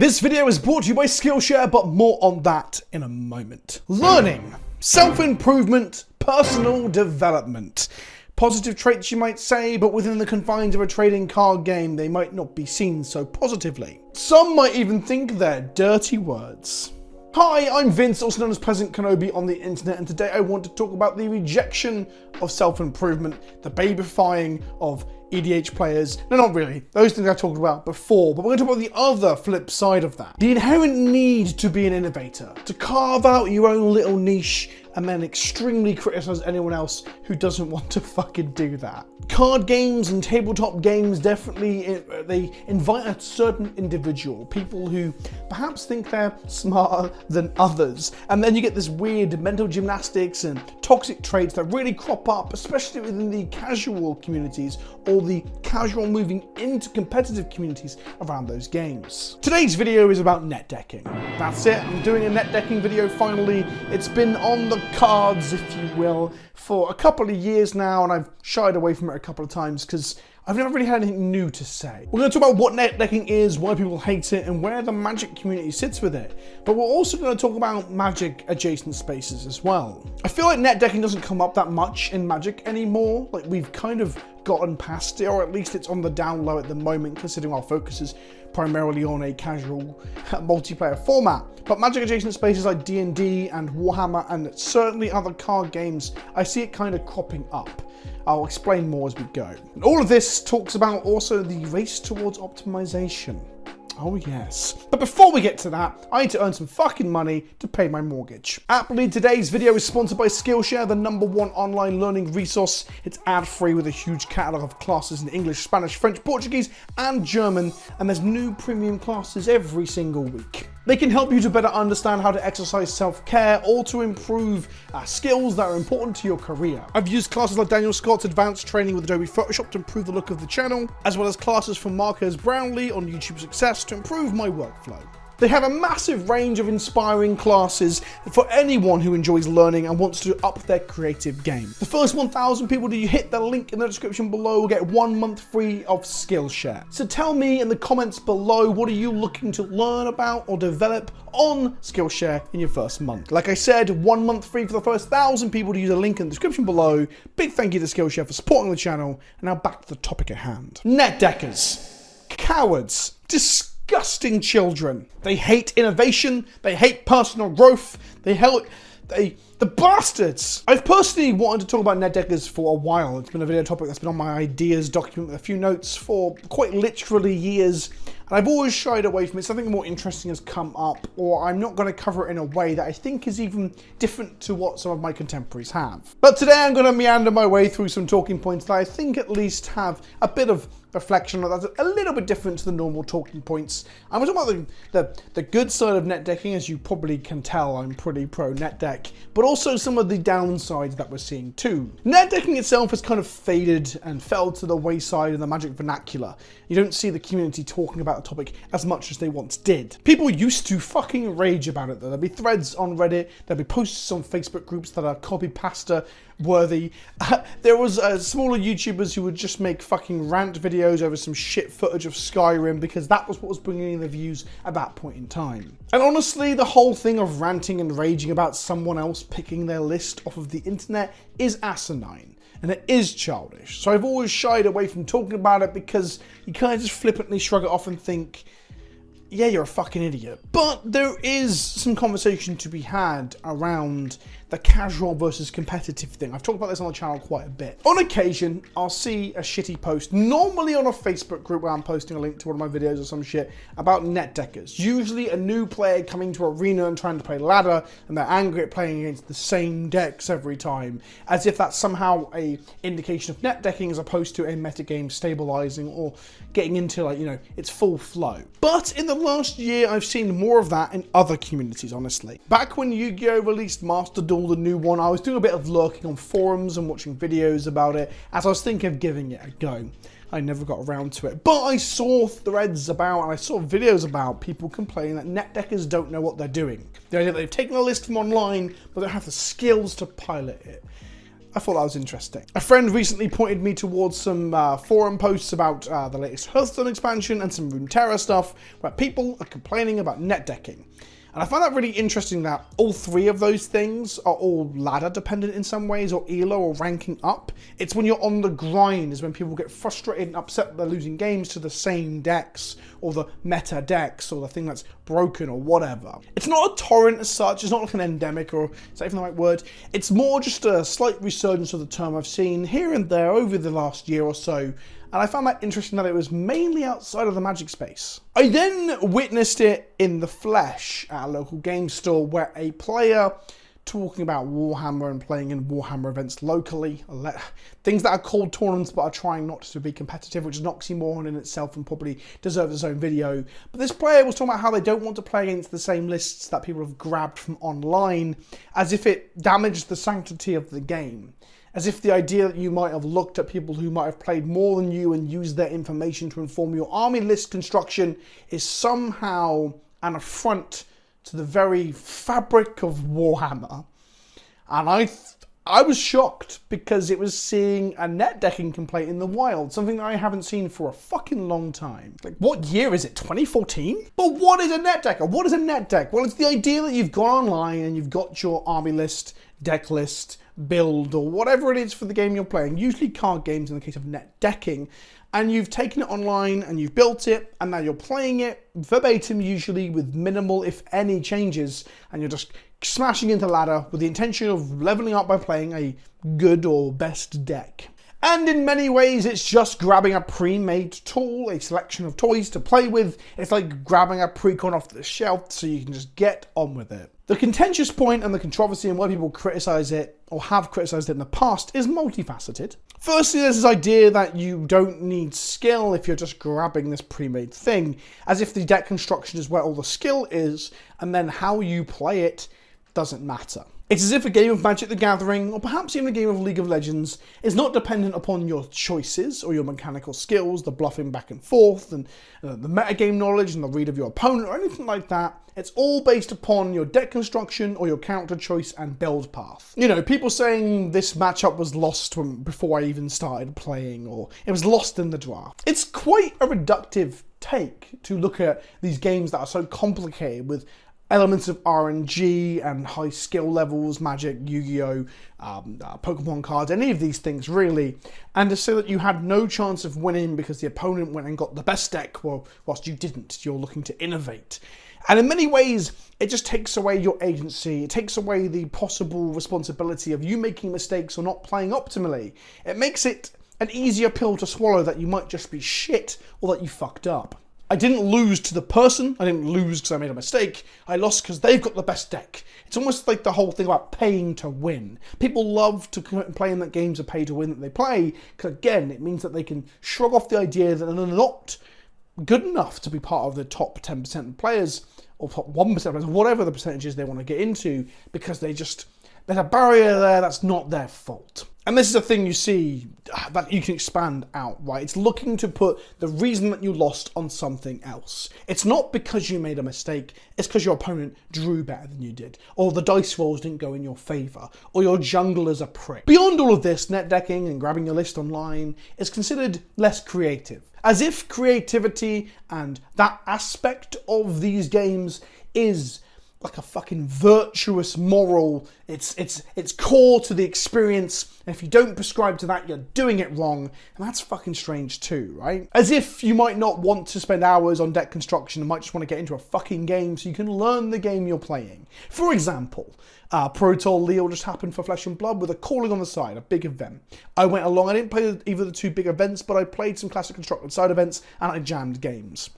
This video is brought to you by Skillshare, but more on that in a moment. Learning, self-improvement, personal development. Positive traits you might say, but within the confines of a trading card game, they might not be seen so positively. Some might even think they're dirty words. Hi, I'm Vince, also known as PleasantKenobi on the internet, and today I want to talk about the rejection of self-improvement, the babyifying of EDH players. No, not really. Those things I talked about before, but we're going to talk about the other flip side of that. The inherent need to be an innovator, to carve out your own little niche and then extremely criticize anyone else who doesn't want to fucking do that. Card games and tabletop games definitely, they invite a certain individual, people who perhaps think they're smarter than others. And then you get this weird mental gymnastics and toxic traits that really crop up, especially within the casual communities or the casual moving into competitive communities around those games. Today's video is about net decking. That's it, I'm doing a net decking video finally. It's been on the cards, if you will, for a couple of years now, and I've shied away from it a couple of times because I've never really had anything new to say. We're going to talk about what net decking is, why people hate it, and where the Magic community sits with it. But we're also going to talk about Magic adjacent spaces as well. I feel like net decking doesn't come up that much in Magic anymore. Like, we've kind of gotten past it, or at least it's on the down low at the moment, considering our focus is primarily on a casual multiplayer format. But Magic adjacent spaces like D&D and Warhammer and certainly other card games, I see it kind of cropping up. I'll explain more as we go. And all of this talks about also the race towards optimization. Oh yes. But before we get to that, I need to earn some fucking money to pay my mortgage. Aptly, today's video is sponsored by Skillshare, the #1 online learning resource. It's ad-free with a huge catalogue of classes in English, Spanish, French, Portuguese, and German, and there's new premium classes every single week. They can help you to better understand how to exercise self-care or to improve skills that are important to your career. I've used classes like Daniel Scott's advanced training with Adobe Photoshop to improve the look of the channel, as well as classes from Marquez Brownlee on YouTube Success to improve my workflow. They have a massive range of inspiring classes for anyone who enjoys learning and wants to up their creative game. The first 1,000 people to hit the link in the description below will get 1 month free of Skillshare. So tell me in the comments below, what are you looking to learn about or develop on Skillshare in your first month? Like I said, 1 month free for the first 1,000 people to use a link in the description below. Big thank you to Skillshare for supporting the channel. And now back to the topic at hand. Net deckers. Cowards. Disgusting children. They hate innovation, they hate personal growth, the bastards! I've personally wanted to talk about net deckers for a while. It's been a video topic that's been on my ideas document with a few notes for quite literally years, and I've always shied away from it. Something more interesting has come up, or I'm not going to cover it in a way that I think is even different to what some of my contemporaries have. But today I'm going to meander my way through some talking points that I think at least have a bit of reflection that's a little bit different to the normal talking points. I'm going to talk about the good side of net decking. As you probably can tell, I'm pretty pro net deck, but also some of the downsides that we're seeing too. Net decking itself has kind of faded and fell to the wayside in the Magic vernacular. You don't see the community talking about the topic as much as they once did. People used to fucking rage about it though. There'll be threads on Reddit, there'll be posts on Facebook groups that are copy-pasta worthy. There was smaller YouTubers who would just make fucking rant videos over some shit footage of Skyrim because that was what was bringing in the views at that point in time. And honestly, the whole thing of ranting and raging about someone else picking their list off of the internet is asinine. And it is childish. So I've always shied away from talking about it because you kind of just flippantly shrug it off and think, yeah, you're a fucking idiot. But there is some conversation to be had around the casual versus competitive thing. I've talked about this on the channel quite a bit. On occasion, I'll see a shitty post, normally on a Facebook group where I'm posting a link to one of my videos or some shit, about net deckers. Usually a new player coming to Arena and trying to play ladder, and they're angry at playing against the same decks every time, as if that's somehow a indication of net decking as opposed to a metagame stabilizing or getting into, like, you know, its full flow. But in the last year, I've seen more of that in other communities, honestly. Back when Yu-Gi-Oh! Released Master Duel, the new one, I was doing a bit of lurking on forums and watching videos about it as I was thinking of giving it a go. I never got around to it, but I saw threads about and I saw videos about people complaining that net deckers don't know what they're doing. The idea that they've taken a list from online, but they don't have the skills to pilot it. I thought that was interesting. A friend recently pointed me towards some forum posts about the latest Hearthstone expansion and some Runeterra stuff, where people are complaining about net decking. And I find that really interesting that all three of those things are all ladder dependent in some ways, or elo, or ranking up. It's when you're on the grind is when people get frustrated and upset that they're losing games to the same decks, or the meta decks, or the thing that's broken, or whatever. It's not a torrent as such, it's not like an endemic, or is that even the right word? It's more just a slight resurgence of the term I've seen here and there over the last year or so, and I found that interesting that it was mainly outside of the Magic space. I then witnessed it in the flesh at a local game store where a player talking about Warhammer and playing in Warhammer events locally, things that are called tournaments but are trying not to be competitive, which is an oxymoron in itself and probably deserves its own video. But this player was talking about how they don't want to play against the same lists that people have grabbed from online, as if it damaged the sanctity of the game. As if the idea that you might have looked at people who might have played more than you and used their information to inform your army list construction is somehow an affront to the very fabric of Warhammer. And I was shocked because it was seeing a net decking complaint in the wild, something that I haven't seen for a fucking long time. Like, what year is it, 2014? But what is a net decker? What is a net deck? Well, it's the idea that you've gone online and you've got your army list, deck list, build, or whatever it is for the game you're playing, usually card games in the case of net decking, and you've taken it online and you've built it, and now you're playing it verbatim, usually with minimal, if any, changes, and you're just smashing into ladder with the intention of leveling up by playing a good or best deck. And in many ways, it's just grabbing a pre-made tool, a selection of toys to play with. It's like grabbing a precon off the shelf so you can just get on with it. The contentious point and the controversy and why people criticize it, or have criticized it in the past, is multifaceted. Firstly, there's this idea that you don't need skill if you're just grabbing this pre-made thing, as if the deck construction is where all the skill is, and then how you play it doesn't matter. It's as if a game of Magic the Gathering, or perhaps even a game of League of Legends, is not dependent upon your choices or your mechanical skills, the bluffing back and forth, and the metagame knowledge and the read of your opponent, or anything like that. It's all based upon your deck construction or your character choice and build path. You know, people saying this matchup was lost before I even started playing, or it was lost in the draft. It's quite a reductive take to look at these games that are so complicated with elements of RNG and high skill levels, Magic, Yu-Gi-Oh, Pokemon cards, any of these things really, and to say that you had no chance of winning because the opponent went and got the best deck, well, whilst you didn't. You're looking to innovate. And in many ways, it just takes away your agency. It takes away the possible responsibility of you making mistakes or not playing optimally. It makes it an easier pill to swallow that you might just be shit or that you fucked up. I didn't lose to the person, I didn't lose because I made a mistake, I lost because they've got the best deck. It's almost like the whole thing about paying to win. People love to play in that games are pay to win that they play, because again, it means that they can shrug off the idea that they're not good enough to be part of the top 10% of players, or top 1% of players, whatever the percentages they want to get into, because there's a barrier there that's not their fault. And this is a thing you see that you can expand out, right? It's looking to put the reason that you lost on something else. It's not because you made a mistake, it's because your opponent drew better than you did, or the dice rolls didn't go in your favour, or your jungler's a prick. Beyond all of this, net decking and grabbing your list online is considered less creative. As if creativity and that aspect of these games is like a fucking virtuous moral. It's core to the experience, and if you don't prescribe to that, you're doing it wrong, and that's fucking strange too, right? As if you might not want to spend hours on deck construction and might just want to get into a fucking game so you can learn the game you're playing. For example, Pro Tour Leo just happened for Flesh and Blood with a calling on the side, a big event. I went along, I didn't play either of the two big events, but I played some classic constructed side events, and I jammed games.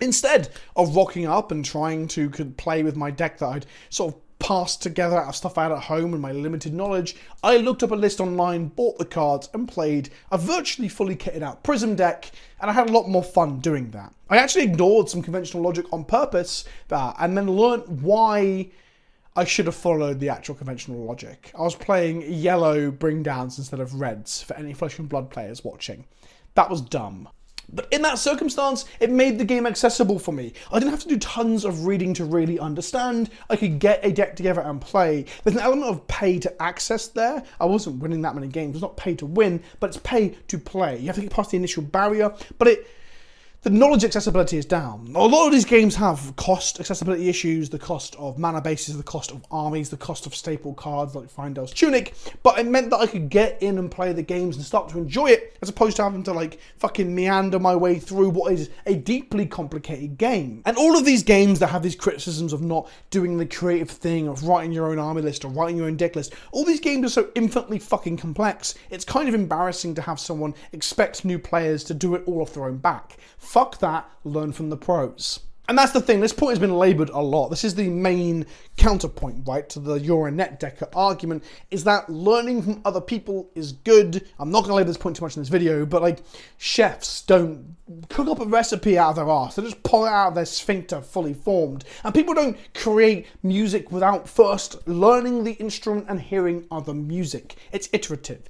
Instead of rocking up and trying to play with my deck that I'd sort of passed together out of stuff I had at home and my limited knowledge, I looked up a list online, bought the cards, and played a virtually fully kitted out Prism deck, and I had a lot more fun doing that. I actually ignored some conventional logic on purpose, and then learnt why I should have followed the actual conventional logic. I was playing yellow bring downs instead of reds for any Flesh and Blood players watching. That was dumb. But in that circumstance, it made the game accessible for me. I didn't have to do tons of reading to really understand. I could get a deck together and play. There's an element of pay to access there. I wasn't winning that many games. It's not pay to win, but it's pay to play. You have to get past the initial barrier, but the knowledge accessibility is down. A lot of these games have cost accessibility issues, the cost of mana bases, the cost of armies, the cost of staple cards like Findel's Tunic, but it meant that I could get in and play the games and start to enjoy it, as opposed to having to like fucking meander my way through what is a deeply complicated game. And all of these games that have these criticisms of not doing the creative thing, of writing your own army list or writing your own deck list, all these games are so infinitely fucking complex, it's kind of embarrassing to have someone expect new players to do it all off their own back. Fuck that, learn from the pros. And that's the thing, this point has been laboured a lot. This is the main counterpoint, right, to the you're a net decker argument, is that learning from other people is good. I'm not going to labour this point too much in this video, but like, chefs don't cook up a recipe out of their arse. They just pull it out of their sphincter fully formed. And people don't create music without first learning the instrument and hearing other music. It's iterative.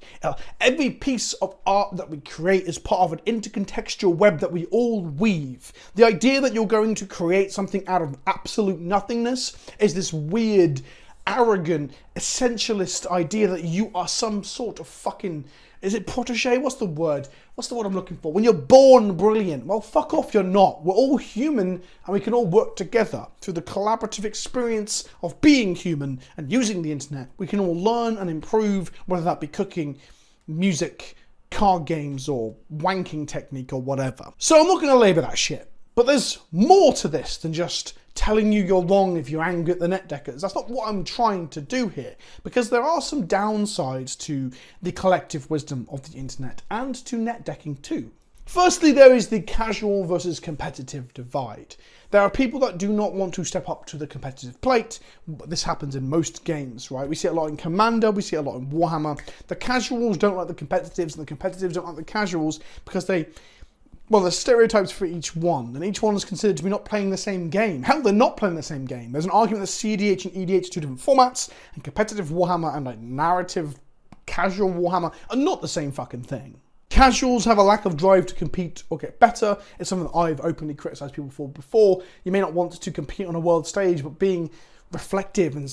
Every piece of art that we create is part of an intercontextual web that we all weave. The idea that you're going to create something out of absolute nothingness is this weird, arrogant, essentialist idea that you are some sort of fucking, is it protege? What's the word? What's the word I'm looking for? When you're born brilliant. Well, fuck off, you're not. We're all human and we can all work together through the collaborative experience of being human and using the internet. We can all learn and improve, whether that be cooking, music, card games, or wanking technique or whatever. So I'm not going to labour that shit. But there's more to this than just telling you you're wrong if you're angry at the net deckers. That's not what I'm trying to do here, because there are some downsides to the collective wisdom of the internet and to net decking too. Firstly, there is the casual versus competitive divide. There are people that do not want to step up to the competitive plate. This happens in most games, right? We see it a lot in Commander, we see it a lot in Warhammer. The casuals don't like the competitives, and the competitives don't like the casuals because there's stereotypes for each one, and each one is considered to be not playing the same game. Hell, they're not playing the same game. There's an argument that CDH and EDH are two different formats, and competitive Warhammer and like narrative casual Warhammer are not the same fucking thing. Casuals have a lack of drive to compete or get better. It's something that I've openly criticised people for before. You may not want to compete on a world stage, but being reflective and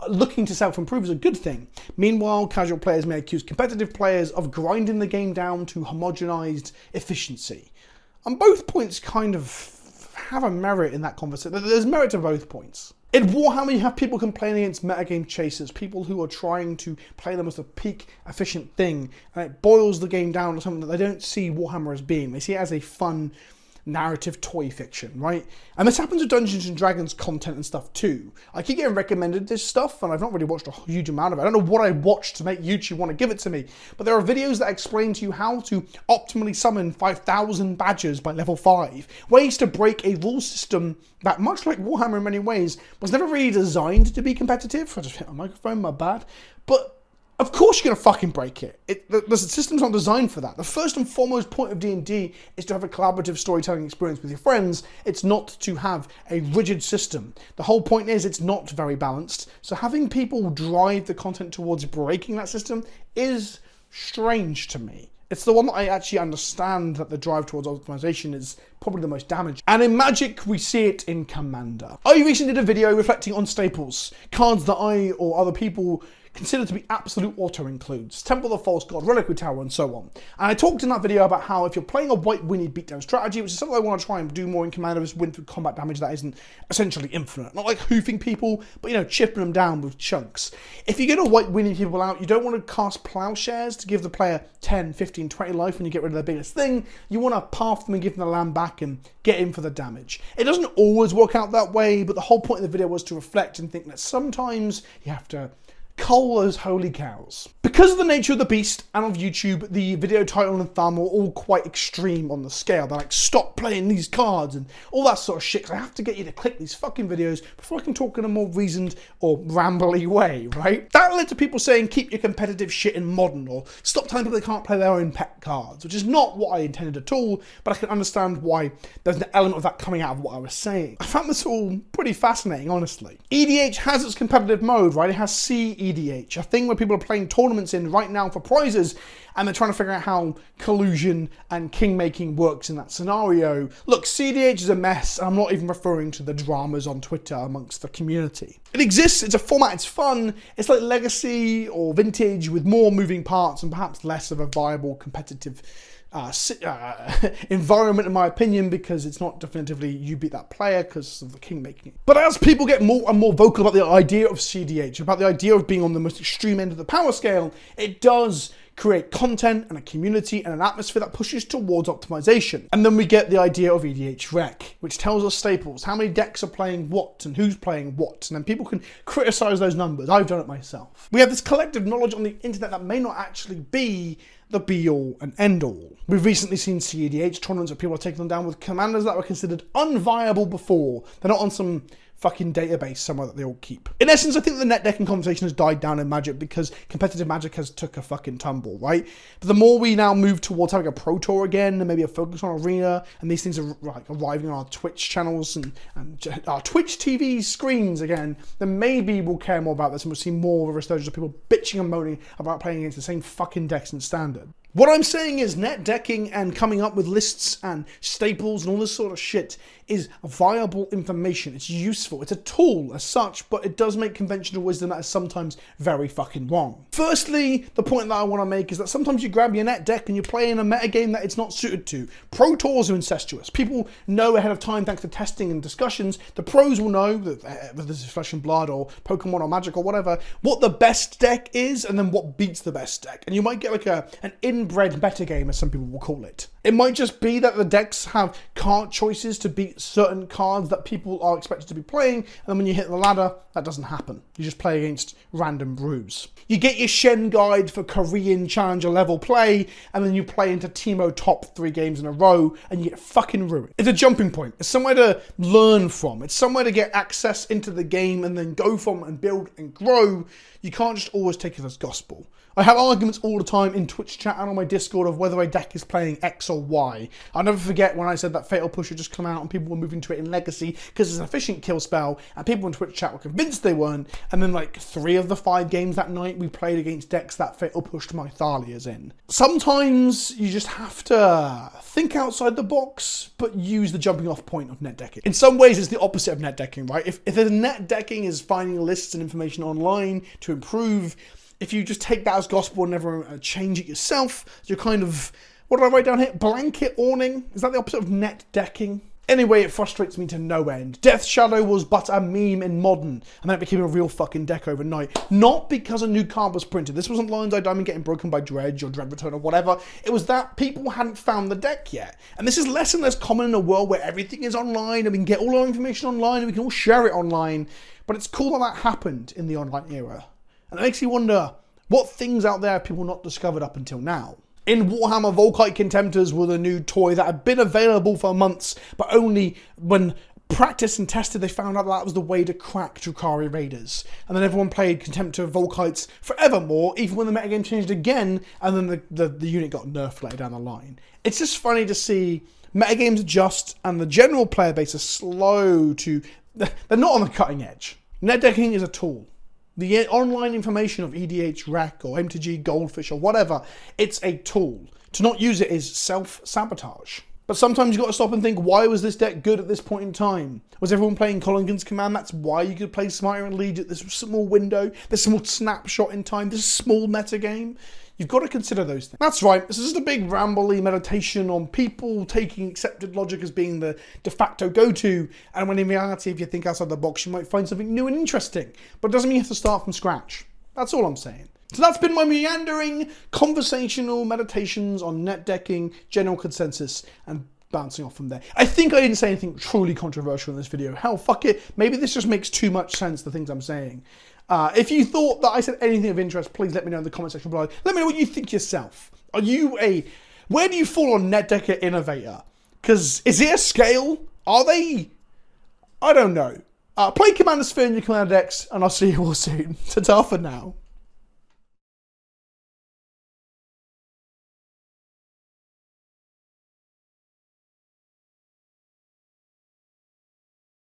looking to self-improve is a good thing. Meanwhile, casual players may accuse competitive players of grinding the game down to homogenized efficiency. And both points kind of have a merit in that conversation. There's merit to both points. In Warhammer, you have people complaining against metagame chasers, people who are trying to play them as the peak efficient thing, and it boils the game down to something that they don't see Warhammer as being. They see it as a fun narrative toy fiction, right? And this happens with Dungeons and Dragons content and stuff too. I keep getting recommended this stuff, and I've not really watched a huge amount of it. I don't know what I watched to make YouTube want to give it to me, but there are videos that explain to you how to optimally summon 5,000 badgers by level 5, ways to break a rule system that, much like Warhammer in many ways, was never really designed to be competitive. I just hit my microphone, my bad. But of course you're going to fucking break it. The system's not designed for that. The first and foremost point of D&D is to have a collaborative storytelling experience with your friends. It's not to have a rigid system. The whole point is it's not very balanced. So having people drive the content towards breaking that system is strange to me. It's the one that I actually understand that the drive towards optimization is probably the most damaging. And in Magic, we see it in Commander. I recently did a video reflecting on staples, cards that I or other people considered to be absolute auto-includes, Temple of the False God, Reliquary Tower, and so on. And I talked in that video about how if you're playing a white Winnie beatdown strategy, which is something I want to try and do more in Commander, is win through combat damage that isn't essentially infinite. Not like hoofing people, but chipping them down with chunks. If you're going to white Winnie people out, you don't want to cast Plowshares to give the player 10, 15, 20 life when you get rid of their biggest thing. You want to path them and give them the land back and get in for the damage. It doesn't always work out that way, but the whole point of the video was to reflect and think that sometimes you have to cull those holy cows. Because of the nature of the beast and of YouTube, the video title and thumb are all quite extreme on the scale. They're like, stop playing these cards and all that sort of shit, because I have to get you to click these fucking videos before I can talk in a more reasoned or rambly way, right? That led to people saying, keep your competitive shit in modern, or stop telling people they can't play their own pet cards, which is not what I intended at all, but I can understand why there's an element of that coming out of what I was saying. I found this all pretty fascinating, honestly. EDH has its competitive mode, right? It has CEDH, a thing where people are playing tournaments tournaments in right now for prizes, and they're trying to figure out how collusion and kingmaking works in that scenario. Look, CDH is a mess, and I'm not even referring to the dramas on Twitter amongst the community. It exists, it's a format, it's fun, it's like Legacy or Vintage with more moving parts and perhaps less of a viable competitive environment, in my opinion, because it's not definitively you beat that player because of the kingmaking. But as people get more and more vocal about the idea of CDH, about the idea of being on the most extreme end of the power scale, it does create content and a community and an atmosphere that pushes towards optimization. And then we get the idea of EDH Rec, which tells us staples, how many decks are playing what and who's playing what, and then people can criticize those numbers. I've done it myself. We have this collective knowledge on the internet that may not actually be the be-all and end-all. We've recently seen CEDH tournaments where people are taking them down with commanders that were considered unviable before. They're not on some fucking database somewhere that they all keep. In essence, I think the net decking conversation has died down in Magic because competitive Magic has took a fucking tumble, right? But the more we now move towards having a Pro Tour again and maybe a focus on Arena, and these things are like arriving on our Twitch channels and our Twitch TV screens again, then maybe we'll care more about this and we'll see more of a resurgence of people bitching and moaning about playing against the same fucking decks in Standard. What I'm saying is net decking and coming up with lists and staples and all this sort of shit is viable information. It's useful. It's a tool as such, but it does make conventional wisdom that is sometimes very fucking wrong. Firstly, the point that I want to make is that sometimes you grab your net deck and you play in a metagame that it's not suited to. Pro Tours are incestuous. People know ahead of time, thanks to testing and discussions. The pros will know, that whether this is Flesh and Blood or Pokemon or Magic or whatever, what the best deck is and then what beats the best deck. And you might get like an inbred metagame, as some people will call it. It might just be that the decks have card choices to beat certain cards that people are expected to be playing, and then when you hit the ladder, that doesn't happen. You just play against random brews. You get your Shen guide for Korean Challenger level play, and then you play into Teemo top 3 games in a row, and you get fucking ruined. It's a jumping point. It's somewhere to learn from. It's somewhere to get access into the game and then go from and build and grow. You can't just always take it as gospel. I have arguments all the time in Twitch chat and on my Discord of whether a deck is playing X or Y. I'll never forget when I said that Fatal Push had just come out and people were moving to it in Legacy because it's an efficient kill spell, and people in Twitch chat were convinced they weren't, and then like 3 of the 5 games that night we played against decks that Fatal Pushed my Thalias in. Sometimes you just have to think outside the box, but use the jumping off point of net decking. In some ways it's the opposite of net decking, right? If the net decking is finding lists and information online to improve, if you just take that as gospel and never change it yourself, you're kind of, what did I write down here? Blanket awning? Is that the opposite of net decking? Anyway, it frustrates me to no end. Death Shadow was but a meme in Modern, and then it became a real fucking deck overnight. Not because a new card was printed. This wasn't Lion's Eye Diamond getting broken by Dredge or Dread Return or whatever. It was that people hadn't found the deck yet. And this is less and less common in a world where everything is online and we can get all our information online and we can all share it online. But it's cool that that happened in the online era. And it makes you wonder, what things out there have people not discovered up until now? In Warhammer, Volkite Contemptors were the new toy that had been available for months, but only when practiced and tested they found out that was the way to crack Drukhari Raiders. And then everyone played Contemptor Volkites forevermore, even when the metagame changed again, and then the unit got nerfed later down the line. It's just funny to see metagames adjust, and the general player base is slow to... They're not on the cutting edge. Net decking is a tool. The online information of EDH Rec or MTG Goldfish or whatever, it's a tool. To not use it is self-sabotage. But sometimes you've got to stop and think, why was this deck good at this point in time? Was everyone playing Collingon's Command? That's why you could play Smiter and Legion at this small window, this small snapshot in time, this small metagame. You've got to consider those things. That's right, this is just a big rambly meditation on people taking accepted logic as being the de facto go-to, and when in reality, if you think outside the box, you might find something new and interesting. But it doesn't mean you have to start from scratch. That's all I'm saying. So that's been my meandering, conversational meditations on net decking, general consensus, and bouncing off from there. I think I didn't say anything truly controversial in this video. Hell, fuck it. Maybe this just makes too much sense, the things I'm saying. If you thought that I said anything of interest, please let me know in the comment section below. Let me know what you think yourself. Are you where do you fall on net decker innovator? Because is it a scale? Are they? I don't know. Play Commander Sphere in your Commander decks, and I'll see you all soon. Ta-ta for now.